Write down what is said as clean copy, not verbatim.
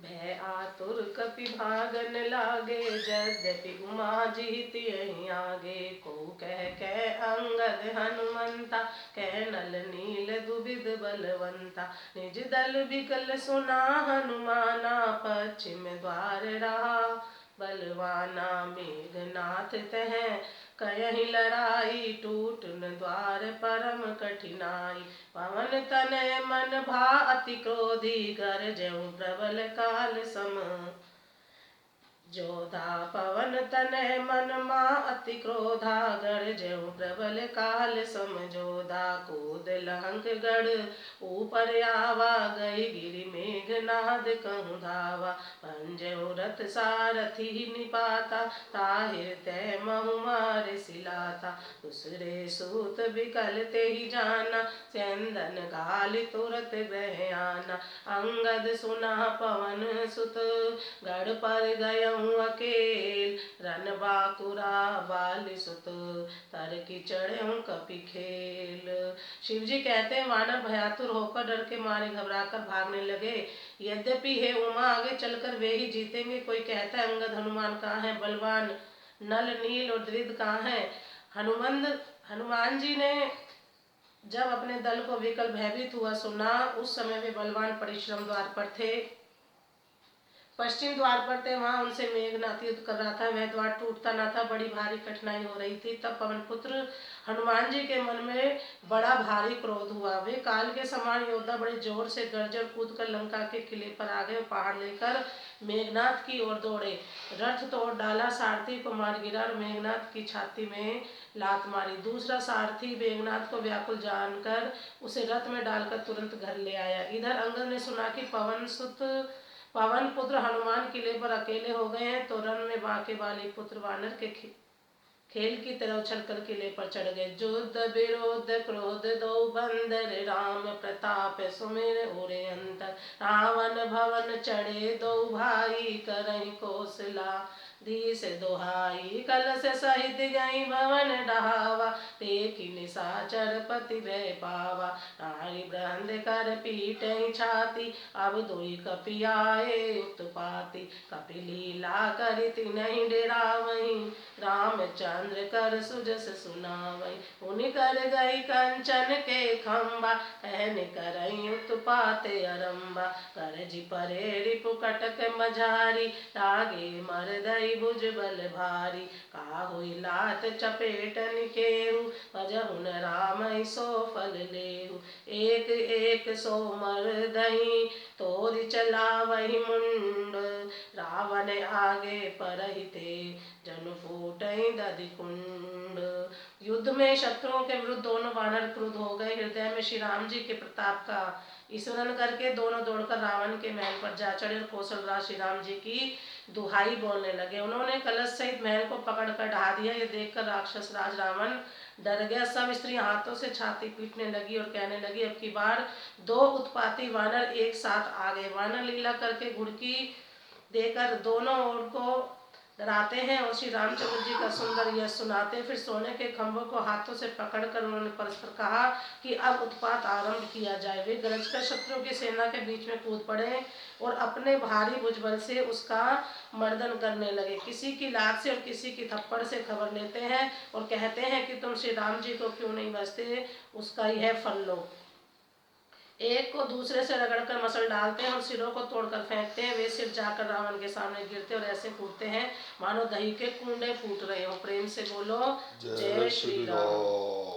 भय आतुर कपि भागन लागे, यद्यपि उमा जीत यहीं आगे। को कह अंगद हनुमंता, कह नल नील दुबिद बलवंता। निज दल बिकल सुना हनुमाना, पश्चिम द्वार रहा बलवाना। मेघनाथ तह कयहि लड़ाई, टूटन द्वार परम कठिनाई। पवन तनय मन भा अति क्रोधी, गरजहु प्रबल काल सम। जोधा पवन तनय मन मा अति क्रोधा, गरजहु प्रबल काल सम। जोधा कूद लंक गढ़ ऊपर आवा, गई गिरि मेघनाद कहूँ धावा। पंजहु रथ सारथी निपाता, ताहिर तय महु मार सिलाता। दूसरे सूत बिकल तेहि जाना, स्यंदन घालि तुरत ग्रह आना। अंगद सुना पवन सुत, गढ़ पर गयहूँ अकेल। रन बाकुरा बाल सुत, तरकी चढ़हूँ कपि खेल। शिव जी कहते हैं वानर भयातुर होकर डर के मारे घबराकर भागने लगे। यद्यपि हे उमा आगे चलकर वे ही जीतेंगे। कोई कहता है अंगद हनुमान कहाँ है, बलवान नल नील और द्विविद कहाँ है। हनुमान जी ने जब अपने दल को विकल भयभीत हुआ सुना, उस समय वे बलवान परिश्रम द्वार पर थे, पश्चिम द्वार पर थे। वहां उनसे मेघनाथ युद्ध कर रहा था। वह द्वार टूटता न था, बड़ी भारी कठिनाई हो रही थी। तब पवन पुत्र हनुमान जी के मन में बड़ा भारी क्रोध हुआ। वे काल के समान योद्धा बड़े जोर से गर्जर कूद कर लंका के किले पर आ गए। पहाड़ लेकर मेघनाथ की ओर दौड़े, रथ तोड़ डाला, सारथी को मार गिरा और मेघनाथ की छाती में लात मारी। दूसरा सारथी मेघनाथ को व्याकुल जानकर उसे रथ में डालकर तुरंत घर ले आया। इधर अंगद ने सुना कि पवन पुत्र हनुमान किले पर अकेले हो गए हैं, तो रन में बांके वाली पुत्र वानर के खेल की तरह उछलकर किले पर चढ़ गए। युद्ध विरोध क्रोध दो बंदर, राम प्रताप सुमिर उरे अंतर। रावण भवन चढ़े दो भाई, करहि कौशला धीस दोहाई। कलश सहित गई भवन डहावा, देखि निशाचर पति भय पावा। नारी बृहंद कर पीटहि छाती, अब दुई कपि आए उत्पाती। कपि लीला करि तिन्हि डेरावहीं, रामचंद्र कर सुजस सुनावहीं। पुनि कर गई कंचन के खंबा, कहन करहीं उत्पात अरंबा। गरजि परे रिपु कटक मझारी, लागे मरदई भुज बल भारी। काहुई लात चपेटन केहू, भजहु न रामहि सो फल लेहु। एक एक सो मरदहि तोरि चलावहि मुंड, रावण आगे परहि ते जनु फूटहि दधि कुंड। युद्ध में शत्रुओं के विरुद्ध दोनों वानर क्रुद्ध हो गए। हृदय में श्री राम जी के प्रताप का स्मरण करके दोनों दौड़कर रावण के महल पर जा चढ़े और कौशल राज श्री राम जी की दुहाई बोलने लगे। उन्होंने कलश सहित महल को पकड़कर ढा दिया। ये देखकर राक्षस राज रावण डर गया। सब स्त्रियां हाथों से छाती पीटने लगी और कहने लगी, अब की बार दो उत्पाती वानर एक साथ आ गए। वानर लीला करके घुड़की देकर दोनों ओर को डराते हैं और श्री रामचंद्र जी का सुंदर यश सुनाते हैं। फिर सोने के खंभों को हाथों से पकड़कर उन्होंने परस्पर कहा कि अब उत्पात आरंभ किया जाए। वे गरजकर शत्रुओं की सेना के बीच में कूद पड़े और अपने भारी भुजबल से उसका मर्दन करने लगे। किसी की लात से और किसी की थप्पड़ से खबर लेते हैं और कहते हैं कि तुम श्री राम जी को क्यों नहीं बचते, उसका यह फल लो। एक को दूसरे से रगड़कर मसल डालते हैं और सिरों को तोड़कर फेंकते हैं। वे सिर जाकर रावण के सामने गिरते और ऐसे फूटते हैं मानो दही के कूंडे फूट रहे हो। प्रेम से बोलो जय श्री राम।